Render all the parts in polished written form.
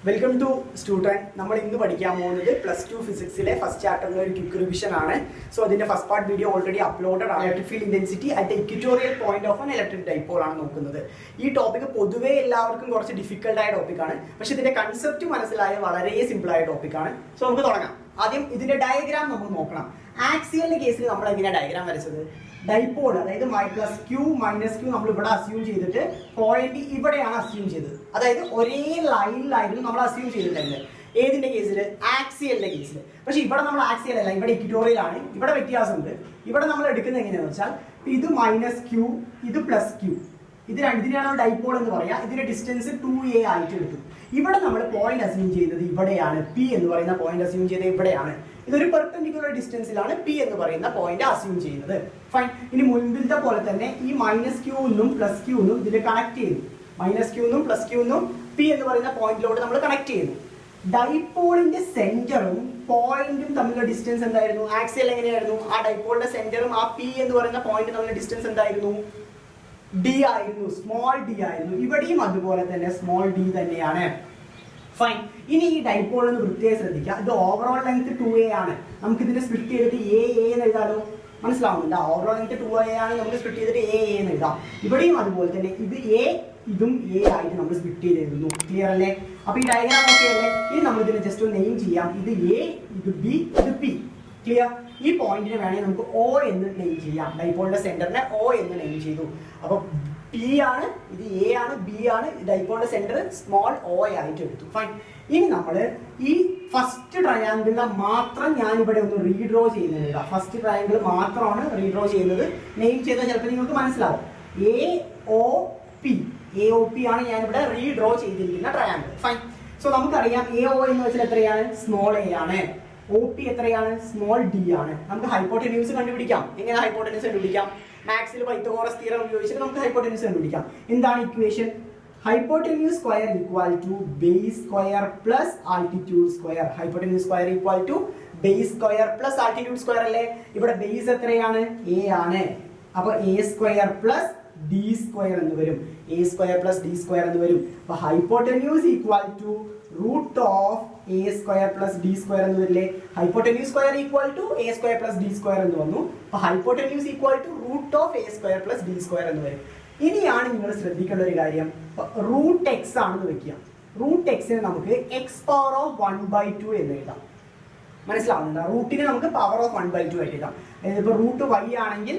Welcome to student. നമ്മൾ ഇന്ന് പഠിക്കാൻ പോകുന്നത് +2 ഫിസിക്സിലെ ഫസ്റ്റ് ചാപ്റ്ററിലെ ഒരു ക്വിക്ക് റിവിഷൻ ആണ്. സോ അതിന്റെ first part video already uploaded ആണ്. Electric field intensity at the equatorial point of an electric dipole ആണ് നോക്കുന്നത്. ഈ ടോപ്പിക് പൊതുവേ എല്ലാവർക്കും കുറച്ച് ഡിഫിക്കൽട്ട് ആയ ടോപ്പിക്കാണ്, പക്ഷെ ഇതിന്റെ കൺസെപ്റ്റ് മനസ്സിലായ വളരെ സിമ്പിൾ ആയ ടോപ്പിക്കാണ്. സോ നമുക്ക് തുടങ്ങാം. ആദ്യം ഇതിന്റെ ഡയഗ്രാം നമുക്ക് നോക്കണം. ആക്സിയലിന്റെ കേസിൽ നമ്മൾ എങ്ങനെയാണ് ഡയഗ്രാം വരച്ചത്? ഡൈപോൾ, അതായത് +q -q നമ്മൾ ഇവിടെ അസ്യൂം ചെയ്തിട്ട് പോയിന്റ് ഇവിടെയാണ് അസ്യൂം ചെയ്തത്. അതായത് ഒരേ ലൈനിലായിരുന്നു നമ്മൾ അസ്യൂം ചെയ്തിട്ടുണ്ട്. ഏതിന്റെ കേസിൽ? ആക്സിയലിന്റെ കേസിൽ. പക്ഷെ ഇവിടെ നമ്മൾ ആക്സിയൽ അല്ല, ഇവിടെ ഇക്വറ്റോറിയൽ ആണ്. ഇവിടെ വ്യത്യാസമുണ്ട്. ഇവിടെ നമ്മൾ എടുക്കുന്നത് എങ്ങനെയാണെന്ന് വെച്ചാൽ ഇത് -q, ഇത് +q, ഇതിനെയാണ് ഡൈപോൾ എന്ന് പറയാം. ഇതിന്റെ ഡിസ്റ്റൻസ് 2a ആയിട്ട് എടുക്കും. ഇവിടെ നമ്മൾ പോയിന്റ് അസ്യൂം ചെയ്യുന്നത് ഇവിടെയാണ്. P എന്ന് പറയുന്ന പോയിന്റ് അസ്യൂം ചെയ്തത് ഇവിടെയാണ്. ഇതൊരു പെർപെൻഡിക്കുലർ ഡിസ്റ്റൻസിലാണ് P എന്ന് പറയുന്ന പോയിന്റ് അസ്യൂം ചെയ്യുന്നത്. ഫൈൻ. ഇനി മുൻപിലത്തെ പോലെ തന്നെ ഈ -q ന്നും +q ന്നും ഇതിൽ കണക്ട് ചെയ്യുന്നു. -q ന്നും +q ന്നും P എന്ന് പറയുന്ന പോയിന്റിലോട്ട് നമ്മൾ കണക്ട് ചെയ്യുന്നു. ഡൈപോളിന്റെ സെന്ററും പോയിന്റും തമ്മിലുള്ള ഡിസ്റ്റൻസ് എന്തായിരുന്നു? ആക്സിയൽ എങ്ങനെയായിരുന്നു? ആ ഡൈപോളിന്റെ സെന്ററും ആ P എന്ന് പറയുന്ന പോയിന്റ് തമ്മിലുള്ള ഡിസ്റ്റൻസ് എന്തായിരുന്നു? d ആയിരുന്നു, സ്മോൾ d ആയിരുന്നു. ഇവിടെയും അതുപോലെ തന്നെ സ്മോൾ d തന്നെയാണ്. ഫൈൻ. ഇനി ഈ ഡൈപോൾ എന്ന് വൃത്തിയായി ശ്രദ്ധിക്കുക. ഇത് ഓവറോൾ ലെങ്ത് 2a ആണ്. നമുക്ക് ഇതിനെ സ്പ്ലിറ്റ് ചെയ്തിട്ട് a എന്ന് എഴുതാലോ. മനസ്സിലാവുന്നുണ്ട്? ഓവറോൾ ലെങ്ത് 2a ആണ്, നമുക്ക് സ്പ്ലിറ്റ് ചെയ്തിട്ട് a എന്ന് എഴുതാം. ഇവിടെയും അതുപോലെ തന്നെ ഇത് a, ഇതും a ആയിട്ട് നമ്മൾ സ്പ്ലിറ്റ് ചെയ്ത് എഴുതുന്നു. ക്ലിയർ അല്ലേ? അപ്പൊ ഈ ഡയഗ്രാം ഓക്കെ അല്ലേ? ഇനി നമ്മൾ ഇതിനെ ജസ്റ്റ് ഒന്ന് നെയിം ചെയ്യാം. ഇത് a, ഇത് b, ഇത് p. ക്ലിയർ? ഈ പോയിന്റിനെ വേണമെങ്കിൽ നമുക്ക് O എന്ന് നെയിം ചെയ്യാം. ഡൈപോളിന്റെ സെന്ററിനെ O എന്ന് നെയിം ചെയ്തു. അപ്പൊ P ആണ്, ഇത് A ആണ്, B ആണ്. ഡൈപോളിന്റെ സെന്റർ സ്മോൾ o ആയിട്ട് എടുത്തു. ഫൈൻ. ഇനി നമ്മൾ ഈ ഫസ്റ്റ് ട്രയാങ്കിളിനെ മാത്രം ഞാൻ ഇവിടെ ഒന്ന് റീഡ്രോ ചെയ്യുന്നത്. ഫസ്റ്റ് ട്രയാങ്കിൾ മാത്രമാണ് റീഡ്രോ ചെയ്യുന്നത്. നെയിം ചെയ്താൽ ചിലപ്പോൾ നിങ്ങൾക്ക് മനസ്സിലാവും. AOP ആണ് ഞാൻ ഇവിടെ റീഡ്രോ ചെയ്തിരിക്കുന്ന ട്രയാങ്കിൾ. ഫൈൻ. സോ നമുക്കറിയാം AO എന്ന് വെച്ചാൽ എത്രയാണ്? സ്മോൾ a ആണ്. OP എത്രയാണ്? സ്മോൾ d ആണ്. നമുക്ക് ഹൈപ്പോട്ടന്യൂസ് കണ്ടുപിടിക്കാം. എങ്ങനെ ഹൈപ്പോട്ടന്യൂസ് കണ്ടുപിടിക്കാം? മാത്സിൽ പൈത്തഗോറസ് തിയറം ഉപയോഗിച്ചിട്ട് നമുക്ക് ഹൈപ്പോട്ടന്യൂസ് കണ്ടുപിടിക്കാം. എന്താണ് equation? Hypotenuse square equal to base square plus altitude square. Hypotenuse square equal to base square plus altitude square അല്ലേ? ഇവിടെ ബേസ് എത്രയാണ്? a ആണ്. അപ്പൊ a square plus d square എന്ന് വരും. a square plus d square എന്ന് വരും. അപ്പൊ hypotenuse equal to root of a square plus d square എന്ന് വരില്ലേ? Hypotenuse square equal to a square plus d square എന്ന് വന്നു. അപ്പൊ hypotenuse equal to root of a square plus d square എന്ന് വരും. ഇനിയാണ് നിങ്ങൾ ശ്രദ്ധിക്കേണ്ട ഒരു കാര്യം. റൂട്ട് എക്സ് ആണെന്ന് വെക്കുക. റൂട്ട് എക്സിനെ നമുക്ക് x⁻² എന്ന് എഴുതാം. മനസ്സിലാവുന്നുണ്ടോ? റൂട്ടിനെ നമുക്ക് π/1/2 ആയിട്ട് എഴുതാം. ഇപ്പൊ റൂട്ട് y ആണെങ്കിൽ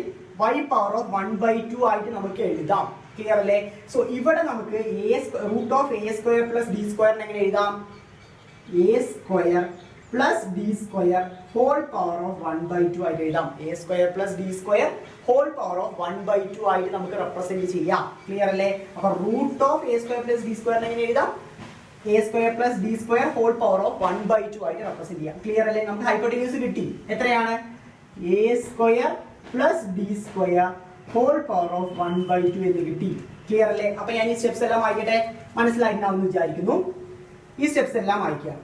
y⁻1/2 ആയിട്ട് നമുക്ക് എഴുതാം. ക്ലിയർ അല്ലേ? സോ ഇവിടെ നമുക്ക് root of a square plus d സ്ക്വയറിനെ എങ്ങനെ എഴുതാം? a square plus d square whole π/1/2 ആയിട്ട് എഴുതാം. a square plus d square whole π/1/2 ആയിട്ട് നമുക്ക് റെപ്രസെന്റ് ചെയ്യാം. ക്ലിയർ അല്ലേ? അപ്പൊ root of a square plus d സ്ക്വയറിനെ എങ്ങനെ എഴുതാം? a square plus d square whole π/1/2 ആയിട്ട് റെപ്രസെന്റ് ചെയ്യാം. ക്ലിയർ അല്ലേ? നമുക്ക് ഹൈപ്പോട്ടന്യൂസ് കിട്ടി. എത്രയാണ്? a square plus d square whole π/1/2 എന്ന് കിട്ടി. ക്ലിയർ അല്ലേ? അപ്പൊ ഞാൻ ഈ സ്റ്റെപ്സ് എല്ലാം വായിക്കട്ടെ. മനസ്സിലായിട്ടുണ്ടാവുമെന്ന് വിചാരിക്കുന്നു. ഈ സ്റ്റെപ്സ് എല്ലാം വായിക്കാം.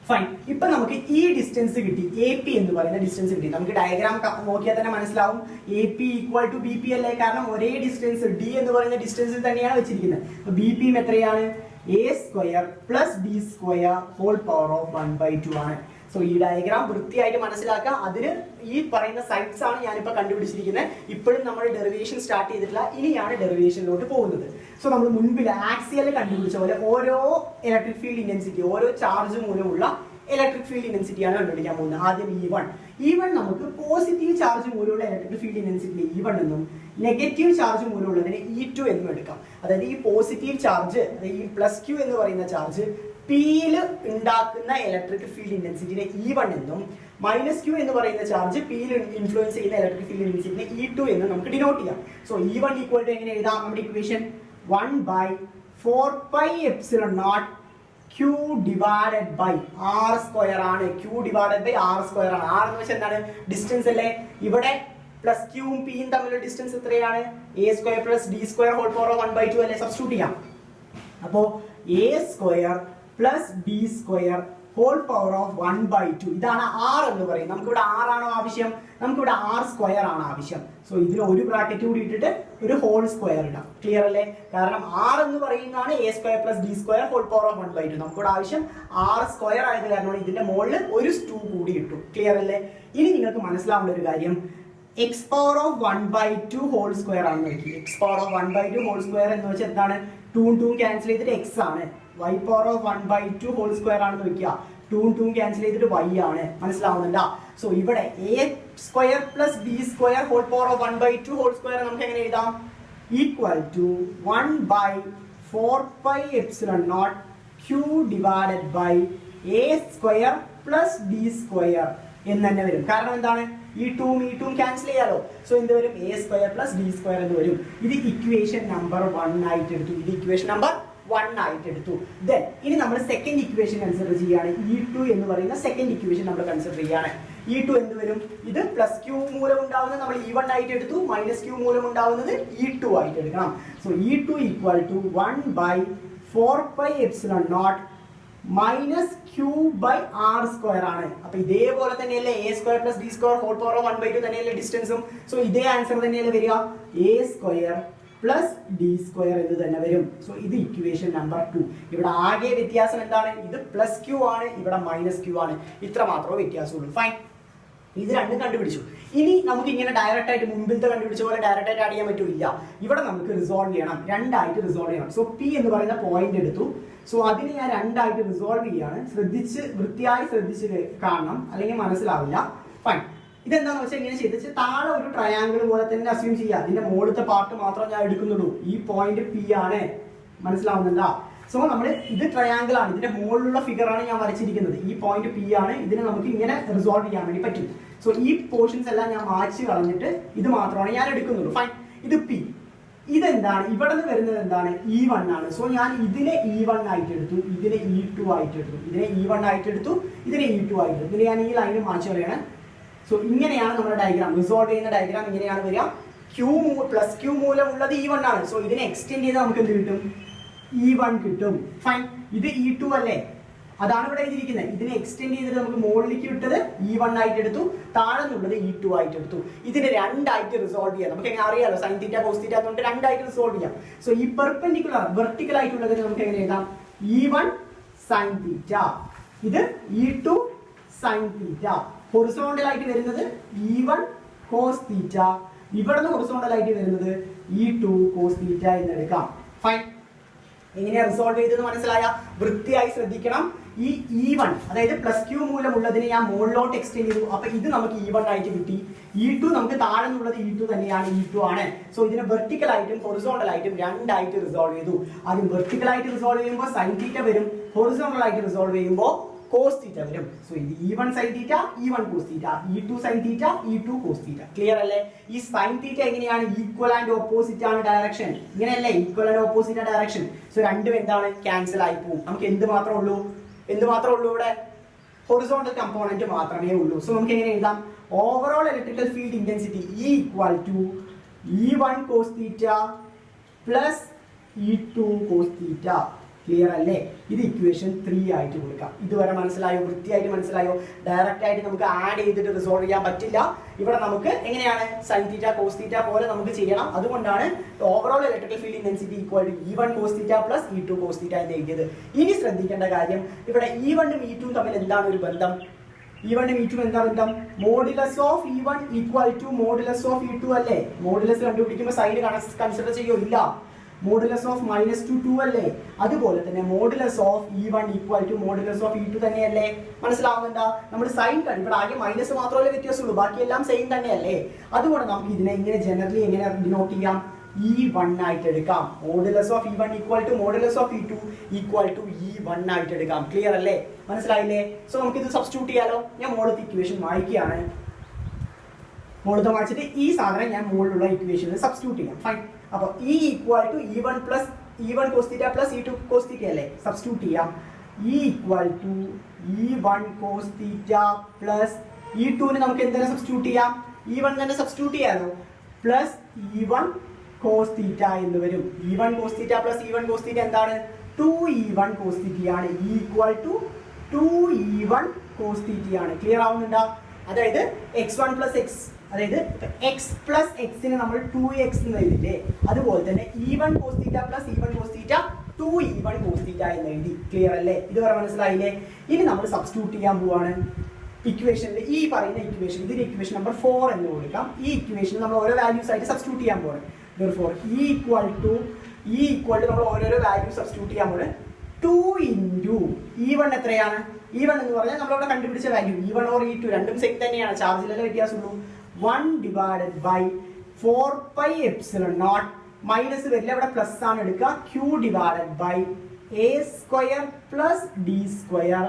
ഫൈൻ. ഇപ്പൊ നമുക്ക് ഈ ഡിസ്റ്റൻസ് കിട്ടി. AP എന്ന് പറയുന്ന ഡിസ്റ്റൻസ് കിട്ടി. നമുക്ക് ഡയഗ്രാം നോക്കിയാൽ തന്നെ മനസ്സിലാവും. AP ഈക്വൽ ടു BP അല്ലേ? കാരണം ഒരേ ഡിസ്റ്റൻസ് D എന്ന് പറയുന്ന ഡിസ്റ്റൻസിൽ തന്നെയാണ് വെച്ചിരിക്കുന്നത്. അപ്പൊ BP എത്രയാണ്? a square plus d square whole π/1/2 ആണ്. സോ ഈ ഡയഗ്രാം വൃത്തിയായിട്ട് മനസ്സിലാക്കുക. അതിന് ഈ പറയുന്ന സൈഡ്സ് ആണ് ഞാനിപ്പോൾ കണ്ടുപിടിച്ചിരിക്കുന്നത്. ഇപ്പോഴും നമ്മൾ ഡെറിവേഷൻ സ്റ്റാർട്ട് ചെയ്തിട്ടില്ല. ഇനിയാണ് ഡെറിവേഷനിലോട്ട് പോകുന്നത്. സോ നമ്മൾ മുൻപിൽ ആക്സിയൽ കണ്ടുപിടിച്ച പോലെ ഓരോ ഇലക്ട്രിക് ഫീൽഡ് ഇന്റൻസിറ്റി, ഓരോ ചാർജ് മൂലമുള്ള ഇലക്ട്രിക് ഫീൽഡ് ഇന്റൻസിറ്റിയാണ് കണ്ടുപിടിക്കാൻ പോകുന്നത്. ആദ്യം E1 നമുക്ക് പോസിറ്റീവ് ചാർജ് മൂലമുള്ള ഇലക്ട്രിക് ഫീൽഡ് ഇന്റൻസിറ്റി E1 എന്നും നെഗറ്റീവ് ചാർജ് മൂലമുള്ളതിനെ E2 എന്നും എടുക്കാം. അതായത് ഈ പോസിറ്റീവ് ചാർജ്, അതായത് ഈ +q എന്ന് പറയുന്ന ചാർജ് Pയിൽ ഉണ്ടാക്കുന്ന ഇലക്ട്രിക് ഫീൽഡ് ഇന്റൻസിറ്റിനെ E1 എന്നും -q എന്ന് പറയുന്ന ചാർജ് Pയിൽ ഇൻഫ്ലുവൻസ് ചെയ്യുന്ന ഇലക്ട്രിക് ഫീൽഡ് ഇന്റൻസിറ്റിനെ E2 എന്നും നമുക്ക് ഡിനോട്ട് ചെയ്യാം. സോ E1 ഈക്വൽ ടു എങ്ങനെ എഴുതാം? നമ്മുടെ equation 1/4πε0 q divided by r square ആണ്. q divided by r square ആണ്. r എന്ന് വെച്ചാൽ എന്താണ്? ഡിസ്റ്റൻസ് അല്ലേ? ഇവിടെ +q ഉം p ഉം തമ്മിലുള്ള ഡിസ്റ്റൻസ് എത്രയാണ്? a square plus d square whole π/1/2 അല്ലേ? സബ്സ്റ്റിറ്റ്യൂട്ട് ചെയ്യാം. അപ്പോ a square plus d square whole power of 1/2. ഇതാണ് ആർ എന്ന് പറയും. നമുക്കിവിടെ ആറാണോ ആവശ്യം? നമുക്കിവിടെ ആർ സ്ക്വയർ ആണ് ആവശ്യം. സോ ഇതിൽ ഒരു ബ്രാക്കറ്റ് കൂടി ഇട്ടിട്ട് ഒരു ഹോൾ സ്ക്വയർ ഇടാം. ക്ലിയർ അല്ലേ? കാരണം ആർ എന്ന് പറയുന്നതാണ് a square plus d square whole power of 1/2. നമുക്കിവിടെ ആവശ്യം ആർ സ്ക്വയർ ആയത് കാരണമാണ് ഇതിന്റെ മുകളിൽ ഒരു 2 കൂടി ഇട്ടു. ക്ലിയർ അല്ലേ? ഇനി നിങ്ങൾക്ക് മനസ്സിലാവേണ്ട ഒരു കാര്യം, x power of 1/2 whole square ആണ് നോക്കി. X power of 1/2 whole square എന്ന് വെച്ചാൽ എന്താണ്? 2 ക്യാൻസൽ ചെയ്തിട്ട് എക്സ് ആണ്. y power of 1/2 whole square ആണ് നോക്കിയ 2 ക്യാൻസൽ ചെയ്തിട്ട് y ആണ്. മനസ്സിലാവുന്നുണ്ടോ? സോ ഇവിടെ a square plus b square whole power of 1/2 whole square നമുക്ക് എങ്ങനെ എഴുതാം? Equal to 1/4πε0 q divided by a square plus b square എന്ന് തന്നെ വരും. കാരണം എന്താണ്? ഈ 2 ക്യാൻസൽ ചെയ്യാലോ. സോ എന്ത് വരും? A square plus b square എന്ന് വരും. ഇത് ഇക്വേഷൻ നമ്പർ 1 ആയിട്ട് എടുത്തു. ഇത് ഇക്വേഷൻ നമ്പർ 1 ആയിട്ട് എടുത്തു. ദെൻ ഇനി നമ്മൾ സെക്കൻഡ് ഇക്വേഷൻ കൺസിഡർ ചെയ്യുകയാണ്. E2 എന്ന് പറയുന്ന സെക്കൻഡ് ഇക്വേഷൻ നമ്മൾ കൺസിഡർ ചെയ്യുകയാണ്. E2 എന്ത് വരും? ഇത് പ്ലസ് ക്യൂ മൂലം ഉണ്ടാവുന്നത് നമ്മൾ E1 ആയിട്ട് എടുത്തു. മൈനസ് ക്യൂ മൂലം ഉണ്ടാവുന്നത് E2 ആയിട്ട് എടുക്കണം. So E2 equal to 1/4πε0 minus q by r square ആണ്. അപ്പൊ ഇതേപോലെ തന്നെയല്ലേ a square plus d square whole power of 1/2 തന്നെയല്ലേ ഡിസ്റ്റൻസും. സോ ഇതേ ആൻസർ തന്നെയല്ലേ വരിക? A square plus d square എന്ന് തന്നെ വരും. സോ ഇത് ഇക്വേഷൻ നമ്പർ 2. ഇവിടെ ആകെ വ്യത്യാസം എന്താണ്? ഇത് പ്ലസ് ക്യൂ ആണ്, ഇവിടെ മൈനസ് ക്യൂ ആണ്. ഇത്ര മാത്രമേ വ്യത്യാസമുള്ളൂ. ഫൈൻ. ഇത് രണ്ടും കണ്ടുപിടിച്ചു. ഇനി നമുക്ക് ഇങ്ങനെ ഡയറക്റ്റ് ആയിട്ട് മുമ്പിലത്തെ കണ്ടുപിടിച്ച പോലെ ഡയറക്റ്റ് ആയിട്ട് ആഡ് ചെയ്യാൻ പറ്റില്ല. ഇവിടെ നമുക്ക് റിസോൾവ് ചെയ്യണം. രണ്ടായിട്ട് റിസോൾവ് ചെയ്യണം. സോ പി എന്ന് പറയുന്ന പോയിന്റ് എടുത്തു. സോ അതിന് ഞാൻ രണ്ടായിട്ട് റിസോൾവ് ചെയ്യാണ്. വൃത്തിയായി ശ്രദ്ധിച്ച് കാണണം, അല്ലെങ്കിൽ മനസ്സിലാവില്ല. ഫൈൻ. ഇതെന്താന്ന് വെച്ചാൽ ഇങ്ങനെ ചെയ്തിട്ട് താഴെ ഒരു ട്രയാങ്കിൾ പോലെ തന്നെ അസ്യൂം ചെയ്യുക. അതിന്റെ മുകളിലത്തെ പാർട്ട് മാത്രം ഞാൻ എടുക്കുന്നുള്ളൂ. ഈ പോയിന്റ് പി ആണ്. മനസ്സിലാവുന്നുണ്ടോ? സോ നമ്മൾ ഇത് ട്രയാങ്കിൾ ആണ്. ഇതിന്റെ മുകളിലുള്ള ഫിഗർ ആണ് ഞാൻ വരച്ചിരിക്കുന്നത്. ഈ പോയിന്റ് പി ആണ്. ഇതിനെ നമുക്ക് ഇങ്ങനെ റിസോൾവ് ചെയ്യാൻ വേണ്ടി പറ്റും. സോ ഈ പോർഷൻസ് എല്ലാം ഞാൻ മാച്ച് കളഞ്ഞിട്ട് ഇത് മാത്രമാണ് ഞാൻ എടുക്കുന്നുള്ളൂ. ഫൈൻ. ഇത് പി. ഇതെന്താണ്? ഇവിടെ നിന്ന് വരുന്നത് എന്താണ്? E1 ആണ്. സോ ഞാൻ ഇതിനെ E1 ആയിട്ട് എടുത്തു, ഇതിനെ E2 ആയിട്ട് എടുത്തു, ഇതിനെ E1 ആയിട്ട് എടുത്തു, ഇതിനെ E2 ആയിട്ട് എടുത്തു. ഇതിനെ ഞാൻ ഈ ലൈന് മാച്ച് കളയാണ്. സോ ഇങ്ങനെയാണ് നമ്മുടെ ഡയഗ്രാം. റിസോൾവ് ചെയ്യുന്ന ഡയഗ്രാം ഇങ്ങനെയാണ് വരിക. പ്ലസ് ക്യൂ മൂലമുള്ളത് E1 ആണ്. സോ ഇതിനെ എക്സ്റ്റെൻഡ് ചെയ്ത് നമുക്ക് എന്ത് കിട്ടും? E1 കിട്ടും. ഫൈൻ. ഇത് E2 അല്ലേ? അതാണ് ഇവിടെ എഴുതിയിരിക്കുന്നത്. ഇതിനെ എക്സ്റ്റെൻഡ് ചെയ്തിട്ട് നമുക്ക് മുകളിലേക്ക് വിട്ടത് E1 ആയിട്ട് എടുത്തു, താഴെ നിന്നുള്ളത് E2 ആയിട്ട് എടുത്തു. ഇതിനെ രണ്ടായിട്ട് റിസോൾവ് ചെയ്യാം. നമുക്ക് എങ്ങനെ അറിയാലോ? സൈൻ തീറ്റ കോസ് തീറ്റ എന്നുകൊണ്ട് രണ്ടായിട്ട് റിസോൾവ് ചെയ്യാം. സോ ഈ പെർപെൻഡിക്കുലർ വെർട്ടിക്കൽ ആയിട്ടുള്ളതിന് നമുക്ക് എങ്ങനെ എഴുതാം? E1 സൈൻ തീറ്റ, ഇത് E2 സൈൻ തീറ്റ. ഹൊറിസോണ്ടൽ ആയിട്ട് വരുന്നത് E1 കോസ് തീറ്റ, ഇവിടെ നിന്ന് ഹൊറിസോണ്ടൽ ആയിട്ട് വരുന്നത് E2 കോസ് തീറ്റ എന്ന് എടുക്കാം. ഫൈൻ. എങ്ങനെയാ റിസോൾവ് ചെയ്തതെന്ന് മനസ്സിലായ? വൃത്തിയായി ശ്രദ്ധിക്കണം. ഈ E1 അതായത് പ്ലസ് ക്യൂ മൂലമുള്ളതിനെ ഞാൻ മുകളിലോട്ട് എക്സ്റ്റെൻഡ് ചെയ്തു. അപ്പൊ ഇത് നമുക്ക് E1 ആയിട്ട് കിട്ടി. E2 നമുക്ക് താഴെ നിന്നുള്ളത് E2 തന്നെയാണ്, E2 ആണ്. സോ ഇതിനെ വെർട്ടിക്കൽ ആയിട്ടും ഹൊറിസോണ്ടൽ ആയിട്ടും രണ്ടായിട്ട് റിസോൾവ് ചെയ്തു. ആദ്യം വെർട്ടിക്കൽ ആയിട്ട് റിസോൾവ് ചെയ്യുമ്പോൾ സൈൻ തീറ്റ വരും, ഹൊറിസോണ്ടൽ ആയിട്ട് റിസോൾവ് ചെയ്യുമ്പോൾ കോസ് തീറ്റ വരും. സോ ഇത് E1 sine theta, E1 cos theta, E2 sine theta, E2 cos theta. Clear അല്ലേ? ഈ സൈൻ തീറ്റ എങ്ങനെയാണ്? ഈക്വൽ ആൻഡ് ഓപ്പോസിറ്റ് ആണ് ഡയറക്ഷൻ. ഇങ്ങനെയല്ലേ? Equal and opposite direction. So രണ്ടും എന്താണ്? ക്യാൻസൽ ആയി പോകും. നമുക്ക് എന്ത് മാത്രമേ ഉള്ളൂ? ഇവിടെ ഹൊറിസോണ്ടൽ കമ്പോണന്റ് മാത്രമേ ഉള്ളൂ. സോ നമുക്ക് എങ്ങനെ എഴുതാം? Overall electrical field intensity equal to E1 cos theta plus E2 cos theta. Clear അല്ലേ? ഇത് ഇക്വേഷൻ 3 ആയിട്ട് കൊടുക്കാം. ഇതുവരെ മനസ്സിലായോ? വൃത്തിയായിട്ട് മനസ്സിലായോ? ഡയറക്റ്റ് ആയിട്ട് നമുക്ക് ആഡ് ചെയ്തിട്ട് റിസോൾവ് ചെയ്യാൻ പറ്റില്ല. ഇവിടെ നമുക്ക് എങ്ങനെയാണ്? സൈൻ തീറ്റ കോസ് തീറ്റ പോലെ നമുക്ക് ചെയ്യണം. അതുകൊണ്ടാണ് overall electrical field intensity equal to E1 cos theta plus E2 cos theta എന്ന് എഴുതിയത്. ഇനി ശ്രദ്ധിക്കേണ്ട കാര്യം, ഇവിടെ E1 ഉം E2 തമ്മിൽ എന്താണ് ഒരു ബന്ധം? E1 ഉം E2 എന്താ ബന്ധം? Modulus of E1 equal to modulus of E2 അല്ലേ? മോഡുലസ് കണ്ടുപിടിക്കുമ്പോൾ സൈഡ് കൺസിഡർ ചെയ്യോ? ഇല്ല. മോഡുലസ് ഓഫ് -2 2 അല്ലേ? അതുപോലെ തന്നെ modulus of E1 equal to modulus of E2 തന്നെയല്ലേ? മനസ്സിലാവുന്നുണ്ടോ? നമ്മൾ സൈൻ ഇവിടെ ആകെ മൈനസ് മാത്രമല്ലേ വ്യത്യാസമുള്ളൂ, ബാക്കിയെല്ലാം സെയിം തന്നെയല്ലേ? അതുകൊണ്ട് നമുക്ക് ഇതിനെ ഇങ്ങനെ ജനറലി എങ്ങനെ ഡിനോട്ട് ചെയ്യാം? E1 ആയിട്ട് എടുക്കാം. Modulus of E1 equal to modulus of E2 equal to E1 ആയിട്ട് എടുക്കാം. ക്ലിയർ അല്ലേ? മനസ്സിലായില്ലേ? സോ നമുക്ക് ഇത് സബ്സ്റ്റിറ്റ്യൂട്ട് ചെയ്യാലോ. ഞാൻ മുകളിലത്തെ ഇക്വേഷൻ വായിക്കുകയാണ്. മുകളിലത്തെ വായിച്ചിട്ട് ഈ സാധനം ഞാൻ മുകളിലുള്ള ഇക്വേഷനിൽ സബ്സ്റ്റിറ്റ്യൂട്ട് ചെയ്യാം. ഫൈൻ. അപ്പോൾ E equal to E1 cos theta plus E2 cos theta അല്ലേ? സബ്സ്റ്റിറ്റ്യൂട്ട് ചെയ്യാം. E equal to E1 cos theta plus E2ന് നമുക്ക് എന്തെങ്കിലും സബ്സ്റ്റിറ്റ്യൂട്ട് ചെയ്യാം? E1 തന്നെ സബ്സ്റ്റിറ്റ്യൂട്ട് ചെയ്യാലോ. പ്ലസ് E1 കോസ് തീറ്റ എന്ന് വരും. E1 cos theta plus E1 cos theta എന്താണ്? 2E1 കോസ് തീറ്റയാണ്. ഈക്വൽ ടു 2e1 cos θ ആണ്. ക്ലിയർ ആവുന്നുണ്ടോ? അതായത് x1 പ്ലസ് എക്സ്, അതായത് എക്സ് പ്ലസ് എക്സിന് നമ്മൾ 2x എന്ന് എഴുതില്ലേ, അതുപോലെ തന്നെ e1 cos θ plus e1 cos θ 2e1 cos θ എന്ന് എഴുതി. ക്ലിയർ അല്ലേ? ഇതുവരെ മനസ്സിലായില്ലേ? ഇനി നമ്മൾ സബ്സ്റ്റിറ്റ്യൂട്ട് ചെയ്യാൻ പോവാണ് ഇക്വേഷനിൽ. ഈ പറയുന്ന ഇക്വേഷൻ, ഇതിന് ഇക്വേഷൻ നമ്പർ 4 എന്ന് കൊടുക്കാം. ഈ ഇക്വേഷൻ നമ്മൾ ഓരോ വാല്യൂസ് ആയിട്ട് സബ്സ്റ്റിറ്റ്യൂട്ട് ചെയ്യാൻ പോവാണ്. therefore e equal to നമ്മൾ ഓരോരോ വാല്യൂ സബ്സ്റ്റിറ്റ്യൂട്ട് ചെയ്യാൻ പോവാണ്. 2 into e1 എത്രയാണ്? e1 എന്ന് പറഞ്ഞാൽ നമ്മളവിടെ കണ്ടുപിടിച്ച വാല്യൂ e1 or e2 രണ്ടും സെയിം തന്നെയാണ്, ചാർജിലല്ലേ വ്യത്യാസമുള്ളൂ. 1 divided by 4 pi epsilon naught minus വരില്ല, ഇവിടെ പ്ലസ് ആണ് എടുക്കുക, q divided by a square plus d square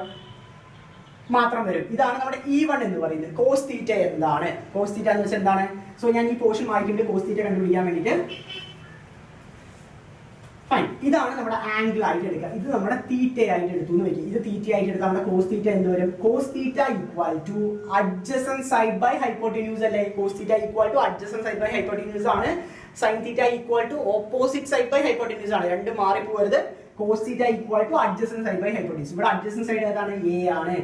മാത്രം വരും. ഇതാണ് നമ്മുടെ e1 എന്ന് പറയുന്നത്. കോസ് തീറ്റ എന്താണ്? കോസ് തീറ്റ എന്ന് വെച്ചാൽ എന്താണ്? സോ ഞാൻ ഈ പോർഷൻ വായിക്കുന്നുണ്ട് കോസ് തീറ്റ കണ്ടുപിടിക്കാൻ വേണ്ടിയിട്ട്. ഫൈൻ, ഇതാണ് നമ്മുടെ ആംഗിൾ ആയിട്ട് എടുക്കുക. ഇത് നമ്മുടെ തീറ്റ ആയിട്ട് എടുത്തു എന്ന് വെക്കും. ഇത് തീറ്റ ആയിട്ട് എടുത്താൽ നമ്മുടെ കോസ് തീറ്റ എന്ത് വരും? Cos theta equal to adjacent side by hypotenuse അല്ലേ? Cos theta equal to adjacent side by hypotenuse ആണ്. Sine theta equal to opposite side by hypotenuse ആണ്. രണ്ടും മാറിപ്പോകരുത്. Cos theta equal to adjacent side by hypotenuse. ഇവിടെ adjacent side ഏതാണ്? A ആണ്.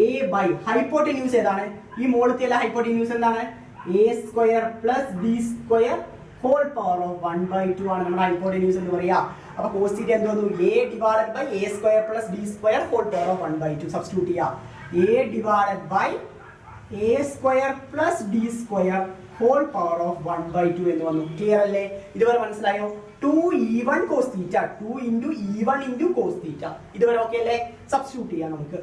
A by hypotenuse ഏതാണ്? ഈ മോളത്തിയല്ല ഹൈപ്പോട്ടിന്യൂസ് എന്താണ്? A square plus b square whole power of 1/2 ആണ് നമ്മുടെ ഹൈപ്പോട്ടിന്യൂസ് എന്ന് പറയാ. അപ്പൊ കോസ് തീറ്റ എന്ത് വന്നു? A divided by a square plus b square whole power of 1/2. Substitute ചെയ്യാം. A divided by a square plus d square whole power of 1/2 എന്ന് വന്നു. ക്ലിയർ അല്ലേ? ഇതുവരെ മനസ്സിലായോ? 2e1 cos θ, 2 into e1 into cos θ. ഇതുവരെ okay അല്ലേ? Substitute ചെയ്യാം നമുക്ക്.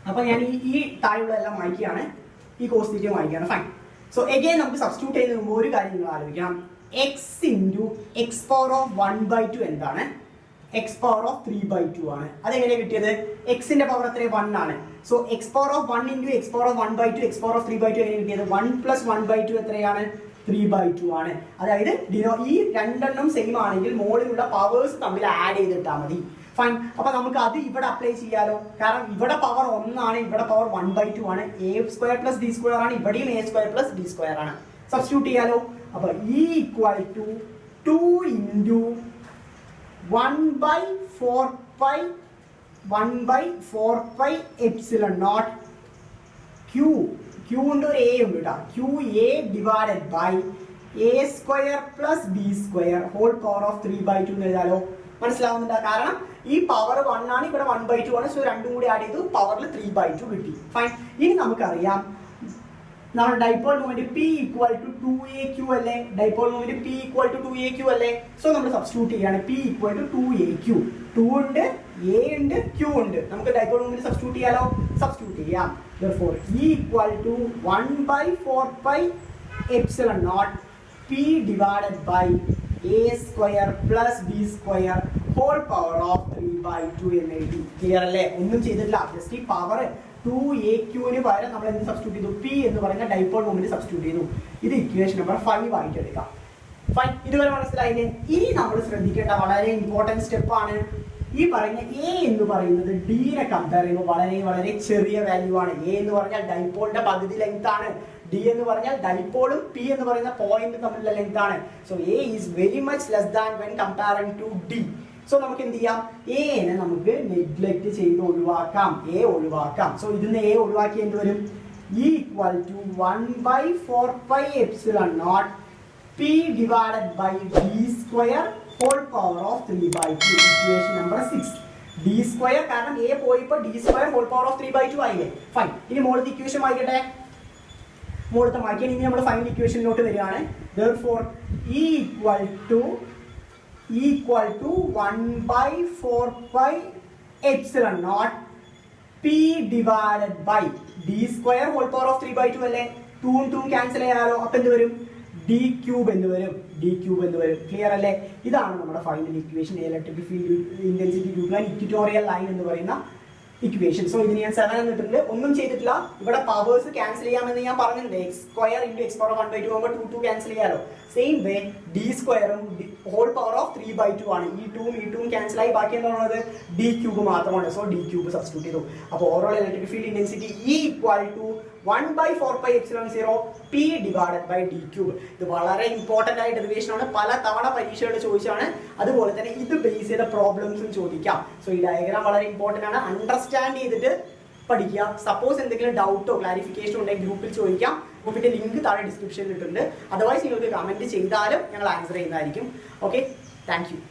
അപ്പൊ ഞാൻ ഈ താഴെയുള്ള എല്ലാം വായിക്കുകയാണ്, ഈ കോസ് തീറ്റ വായിക്കുകയാണ്. ഫൈൻ. സോ എഗെയിൻ നമുക്ക് സബ്സ്റ്റിറ്റ്യൂട്ട് ചെയ്യുന്ന മുമ്പ് ഒരു കാര്യം നിങ്ങൾ ആലോചിക്കണം. X into x power of 1/2 എന്താണ്? എക്സ് പവർ ഓഫ് 3/2 ആണ്. അതെങ്ങനെയാണ് കിട്ടിയത്? എക്സിന്റെ പവർ എത്ര? 1 ആണ്. So X power of 1 into x power of 1/2 X power of 3/2 എങ്ങനെ കിട്ടിയത്? 1 പ്ലസ് 1/2 എത്രയാണ്? 3/2 ആണ്. അതായത് ഈ രണ്ടെണ്ണം സെയിം ആണെങ്കിൽ മോളിലുള്ള പവേഴ്സ് തമ്മിൽ ആഡ് ചെയ്തിട്ടാൽ മതി. ഫൈൻ. അപ്പൊ നമുക്ക് അത് ഇവിടെ അപ്ലൈ ചെയ്യാലോ. കാരണം ഇവിടെ പവർ 1 ആണ്, ഇവിടെ പവർ 1/2 ആണ്. A square plus d square ആണ്, ഇവിടെയും a square plus d square ആണ്. സബ്സ്റ്റിറ്റ്യൂട്ട് ചെയ്യാലോ. അപ്പൊ e equal to 2 into 1/4 epsilon naught q ഉണ്ട്, ഒരു എ ഉണ്ട് കേട്ടോ. Q a divided by a square plus b square whole power of 3/2 എന്ന് എഴുതാലോ. മനസ്സിലാവുന്നുണ്ടോ? കാരണം ഈ പവർ 1 ആണ്, ഇവിടെ 1/2 ആണ്. സോ രണ്ടും കൂടി ആഡ് ചെയ്തു പവറിൽ 3/2 കിട്ടി. ഫൈൻ. ഇനി നമുക്കറിയാം നമ്മുടെ dipole moment P equal to 2AQ അല്ലേ? Dipole moment P equal to 2AQ അല്ലേ? സോ നമ്മൾ സബ്സ്റ്റിറ്റ്യൂട്ട് ചെയ്യാണ്. P equal to 2AQ. 2 ഉണ്ട്, A ഉണ്ട്, Q ഉണ്ട്. നമുക്ക് ഡൈപോൾ മൊമെന്റ് സബ്സ്റ്റിറ്റ്യൂട്ട് ചെയ്യാലോ. സബ്സ്റ്റിറ്റ്യൂട്ട് ചെയ്യാം. therefore E equal to 1/4 epsilon naught P divided by A square plus B square whole power of 3/2 എന്ന് എഴുതി. ക്ലിയർ അല്ലേ? ഒന്നും ചെയ്തിട്ടില്ല. ജസ്റ്റ് ഈ പവർ 2AQന് പകരം നമ്മൾ എന്ത് സബ്സ്റ്റിറ്റ്യൂട്ട് ചെയ്തു? P എന്ന് പറയുന്ന ഡൈപോൾ മൊമെന്റ് സബ്സ്റ്റിറ്റ്യൂട്ട് ചെയ്തു. ഇത് ഇക്വേഷൻ നമ്പർ 5 ആയിട്ട് എടുക്കാം. ഫൈൻ. ഇതുവരെ മനസ്സിലായില്ലേ? ഇനി നമ്മൾ ശ്രദ്ധിക്കേണ്ട വളരെ ഇമ്പോർട്ടൻറ്റ് സ്റ്റെപ്പാണ്. ഈ പറയുന്ന എ എന്ന് പറയുന്നത് ഡിനെ കമ്പയർ ചെയ്യുമ്പോൾ വളരെ വളരെ ചെറിയ വാല്യൂ ആണ്. എ എന്ന് പറഞ്ഞാൽ ഡൈപോളിന്റെ പകുതി ലെങ്ത് ആണ്. ഡി എന്ന് പറഞ്ഞാൽ ഡൈപോളും പി എന്ന് പറയുന്ന പോയിന്റ് തമ്മിലുള്ള ലെങ്ത് ആണ്. So a is very much less than when comparing to d. So നമുക്ക് എന്ത് ചെയ്യാം? എനെ നമുക്ക് നെഗ്ലെക്ട് ചെയ്ത് ഒഴിവാക്കാം. എ ഒഴിവാക്കാം. സോ ഇതിന്ന് എ ഒഴിവാക്കി എന്ത് വരും? Equal to 1/4 epsilon naught P divided by d square whole power of 3/2. Equation number 6. D square, കാരണം എ പോയപ്പോൾ d square whole power of 3/2 ആയില്ലേ? ഫൈൻ. ഇനി മോളത്തെ ഇക്വേഷൻ വായിക്കട്ടെ. മോളത്തെ വായിക്കാൻ ഇനി നമ്മൾ ഫൈനൽ ഇക്വേഷനിലോട്ട് വരികയാണ്. therefore E equal to 1/4 epsilon naught P divided by D square whole power of 3/2 അല്ലേ? 2 ഉം 2 ക്യാൻസൽ ചെയ്യാലോ. അപ്പൊ എന്ത് വരും? D cube എന്ന് വരും. ക്ലിയർ അല്ലേ? ഇതാണ് നമ്മുടെ final equation. Electric field intensity due to an equatorial line എന്ന് പറയുന്ന ഇക്വേഷൻ. സോ ഇതിന് ഞാൻ 7 എന്നിട്ടുണ്ട്. ഒന്നും ചെയ്തിട്ടില്ല. ഇവിടെ പവേഴ്സ് ക്യാൻസൽ ചെയ്യാമെന്ന് ഞാൻ പറഞ്ഞിട്ടുണ്ട്. X square into x power 1/2 ആകുമ്പോൾ 2 ക്യാൻസൽ ചെയ്യാലോ. സെയിം വേ ഡി സ്ക്വയറും ഹോൾ പവർ ഓഫ് 3/2 ആണ്. ഈ 2 ക്യാൻസൽ ആയി ബാക്കി എന്താണുള്ളത്? ഡി ക്യൂബ് മാത്രമാണ്. സോ ഡി ക്യൂബ് സബ്സ്റ്റിറ്റ്യൂട്ട് ചെയ്തു. അപ്പോൾ overall electric field intensity E equal to 1/4πε0 p divided by d cube. ഇത് വളരെ ഇമ്പോർട്ടന്റ് ആയിട്ട് റിവിഷൻ ആണ്, പല തവണ പരീക്ഷകൾ ചോദിച്ചാണ്. അതുപോലെ തന്നെ ഇത് ബേസ് ചെയ്ത പ്രോബ്ലംസും ചോദിക്കാം. സോ ഈ ഡയഗ്രാം വളരെ ഇമ്പോർട്ടന്റ് ആണ്, അണ്ടർസ്റ്റാൻഡ് ചെയ്തിട്ട് പഠിക്കുക. സപ്പോസ് എന്തെങ്കിലും ഡൗട്ടോ ക്ലാരിഫിക്കേഷനോ ഉണ്ടെങ്കിൽ ഗ്രൂപ്പിൽ ചോദിക്കാം. ഗ്രൂപ്പിന്റെ ലിങ്ക് താഴെ ഡിസ്ക്രിപ്ഷനിൽ ഇട്ടിട്ടുണ്ട്. അതർവൈസ് നിങ്ങൾക്ക് കമന്റ് ചെയ്താലും ഞങ്ങൾ ആൻസർ ചെയ്യുന്നതായിരിക്കും. Okay, thank you.